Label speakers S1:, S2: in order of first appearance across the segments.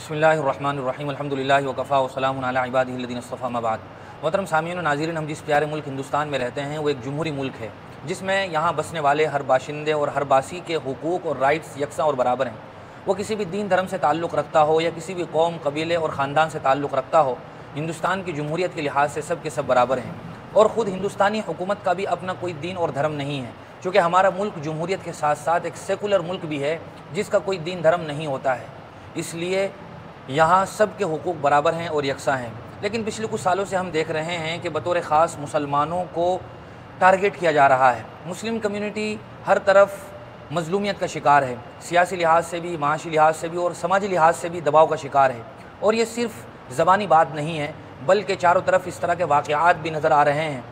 S1: बिस्मिल्लाहिर्रहमानिर्रहीम अल्हम्दुलिल्लाहि व कफ़ा व सलामुन अला इबादिहिल्लज़ीना इस्तफ़ा अम्मा बाद। मोहतरम सामीन व नाज़रीन, हम जिस प्यारे मुल्क हिंदुस्तान में रहते हैं वो एक जमहूरी मुल्क है जिसमें यहाँ बसने वाले हर बाशिंदे और हर बासी के हुकूक़ और राइट्स यकसा और बराबर हैं। वो किसी भी दीन धर्म से ताल्लुक़ रखता हो या किसी भी कौम, कबीले और ख़ानदान से ताल्लुक़ रखता हो, हिंदुस्तान की जमहूरियत के लिहाज से सब के सब बराबर हैं। और ख़ुद हिंदुस्तानी हुकूमत का भी अपना कोई दीन और धर्म नहीं है, चूँकि हमारा मुल्क जमहूरियत के साथ साथ एक सेकुलर मुल्क भी है जिसका कोई दीन धर्म नहीं होता है। इसलिए यहाँ सब के हुकूक बराबर हैं और यकसा हैं। लेकिन पिछले कुछ सालों से हम देख रहे हैं कि बतौर ख़ास मुसलमानों को टारगेट किया जा रहा है। मुस्लिम कम्युनिटी हर तरफ मज़लूमियत का शिकार है, सियासी लिहाज से भी, माशी लिहाज से भी और समाजी लिहाज से भी दबाव का शिकार है। और ये सिर्फ़ ज़बानी बात नहीं है, बल्कि चारों तरफ इस तरह के वाक़यात भी नज़र आ रहे हैं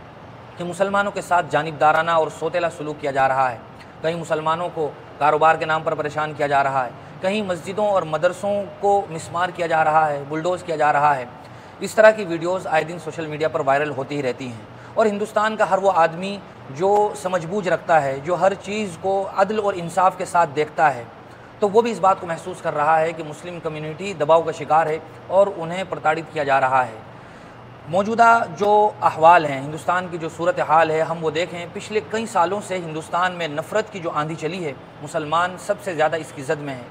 S1: कि मुसलमानों के साथ जानिबदाराना और सोतेला सलूक किया जा रहा है। कहीं मुसलमानों को कारोबार के नाम पर परेशान किया जा रहा है, कहीं मस्जिदों और मदरसों को मिसमार किया जा रहा है, बुलडोज़ किया जा रहा है। इस तरह की वीडियोज़ आए दिन सोशल मीडिया पर वायरल होती ही रहती हैं। और हिंदुस्तान का हर वो आदमी जो समझबूझ रखता है, जो हर चीज़ को अदल और इंसाफ के साथ देखता है, तो वो भी इस बात को महसूस कर रहा है कि मुस्लिम कम्युनिटी दबाव का शिकार है और उन्हें प्रताड़ित किया जा रहा है। मौजूदा जो अहवाल हैं, हिंदुस्तान की जो सूरत हाल है, हम वो देखें, पिछले कई सालों से हिंदुस्तान में नफ़रत की जो आंधी चली है, मुसलमान सबसे ज़्यादा इसकी ज़द में है।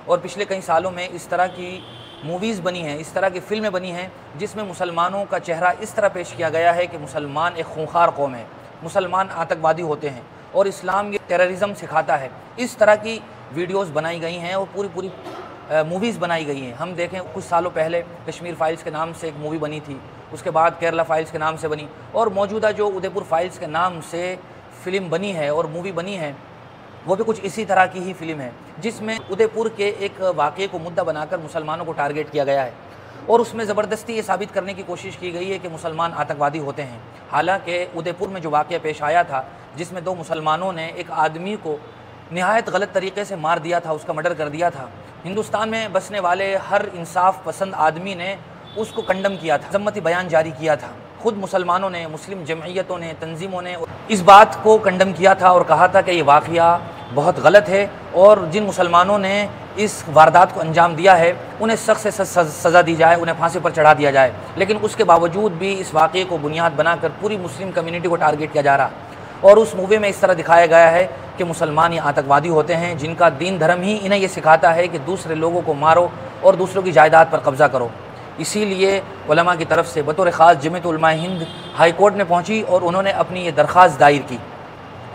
S1: और पिछले कई सालों में इस तरह की मूवीज़ बनी हैं, इस तरह की फ़िल्में बनी हैं जिसमें मुसलमानों का चेहरा इस तरह पेश किया गया है कि मुसलमान एक खूंखार कौम है, मुसलमान आतंकवादी होते हैं और इस्लाम ये टेररिज़म सिखाता है। इस तरह की वीडियोज़ बनाई गई हैं और पूरी मूवीज़ बनाई गई हैं। हम देखें, कुछ सालों पहले कश्मीर फाइल्स के नाम से एक मूवी बनी थी, उसके बाद केरला फाइल्स के नाम से बनी, और मौजूदा जो उदयपुर फाइल्स के नाम से फ़िल्म बनी है और मूवी बनी है, वो भी कुछ इसी तरह की ही फ़िल्म है जिसमें उदयपुर के एक वाक़ये को मुद्दा बनाकर मुसलमानों को टारगेट किया गया है और उसमें ज़बरदस्ती ये साबित करने की कोशिश की गई है कि मुसलमान आतंकवादी होते हैं। हालांकि उदयपुर में जो वाक़या पेश आया था, जिसमें दो मुसलमानों ने एक आदमी को नहायत गलत तरीके से मार दिया था, उसका मर्डर कर दिया था, हिंदुस्तान में बसने वाले हर इंसाफ पसंद आदमी ने उसको कंडम किया था, ज़म्मती बयान जारी किया था। ख़ुद मुसलमानों ने, मुस्लिम जमईयतों ने, तंजीमों ने इस बात को कंडम किया था और कहा था कि ये वाक़या बहुत गलत है और जिन मुसलमानों ने इस वारदात को अंजाम दिया है उन्हें सख्त से सज़ा दी जाए, उन्हें फांसी पर चढ़ा दिया जाए। लेकिन उसके बावजूद भी इस वाक़ये को बुनियाद बनाकर पूरी मुस्लिम कम्युनिटी को टारगेट किया जा रहा। और उस मूवी में इस तरह दिखाया गया है कि मुसलमान ये आतंकवादी होते हैं जिनका दीन धर्म ही इन्हें ये सिखाता है कि दूसरे लोगों को मारो और दूसरों की जायदाद पर कब्ज़ा करो। इसीलिए उलमा की तरफ से बतौर ख़ास जमीयत उलमा हिंद हाई कोर्ट में पहुँची और उन्होंने अपनी ये दरख्वास्त दायर की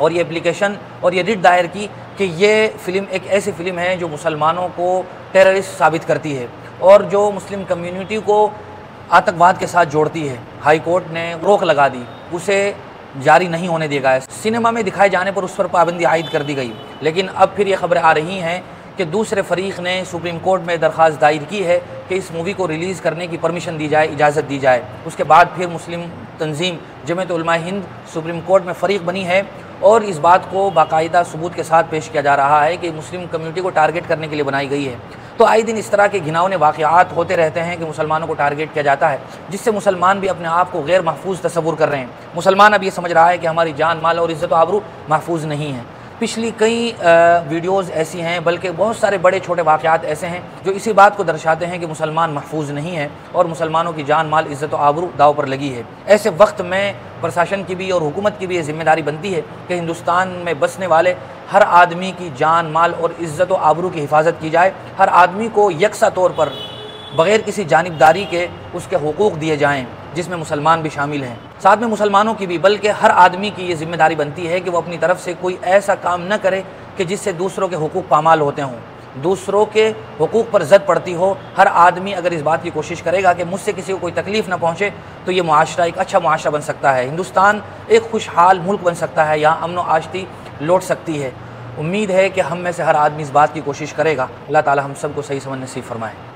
S1: और ये एप्लीकेशन और ये रिट दायर की कि ये फ़िल्म एक ऐसी फ़िल्म है जो मुसलमानों को टेररिस्ट साबित करती है और जो मुस्लिम कम्युनिटी को आतंकवाद के साथ जोड़ती है। हाई कोर्ट ने रोक लगा दी, उसे जारी नहीं होने दिया गया। सिनेमा में दिखाए जाने पर उस पर पाबंदी आयद कर दी गई। लेकिन अब फिर ये खबरें आ रही हैं कि दूसरे फ़रीक़ ने सुप्रीम कोर्ट में दरख्वास्त दायर की है कि इस मूवी को रिलीज़ करने की परमिशन दी जाए, इजाज़त दी जाए। उसके बाद फिर मुस्लिम तंजीम जमीयत उलमा हिंद सुप्रीम कोर्ट में फ़रीक़ बनी है और इस बात को बाकायदा सबूत के साथ पेश किया जा रहा है कि मुस्लिम कम्युनिटी को टारगेट करने के लिए बनाई गई है। तो आए दिन इस तरह के घिनौने वाक़यात होते रहते हैं कि मुसलमानों को टारगेट किया जाता है, जिससे मुसलमान भी अपने आप को गैर महफूज तस्वुर कर रहे हैं। मुसलमान अब ये समझ रहा है कि हमारी जान, माल और इज़्ज़त व आबरू महफूज नहीं है। पिछली कई वीडियोज़ ऐसी हैं, बल्कि बहुत सारे बड़े छोटे वाक़यात ऐसे हैं जो इसी बात को दर्शाते हैं कि मुसलमान महफूज नहीं है और मुसलमानों की जान, माल, इज़्ज़त व आबरू दाव पर लगी है। ऐसे वक्त में प्रशासन की भी और हुकूमत की भी ये ज़िम्मेदारी बनती है कि हिंदुस्तान में बसने वाले हर आदमी की जान, माल और इज़्ज़त व आबरू की हिफाजत की जाए। हर आदमी को यकसा तौर पर बग़ैर किसी जानिबदारी के उसके हुकूक़ दिए जाएँ, जिसमें मुसलमान भी शामिल हैं। साथ में मुसलमानों की भी, बल्कि हर आदमी की ये ज़िम्मेदारी बनती है कि वो अपनी तरफ से कोई ऐसा काम न करे कि जिससे दूसरों के हुकूक़ पामाल होते हों, दूसरों के हुकूक़ पर ज़द पड़ती हो। हर आदमी अगर इस बात की कोशिश करेगा कि मुझसे किसी को कोई तकलीफ़ ना पहुँचे, तो ये मुआशरा एक अच्छा मुआशरा बन सकता है। हिंदुस्तान एक खुशहाल मुल्क बन सकता है, यहाँ अमन व आशती लौट सकती है। उम्मीद है कि हम में से हर आदमी इस बात की कोशिश करेगा। अल्लाह ताला हम सबको सही समझ नसीब फरमाए।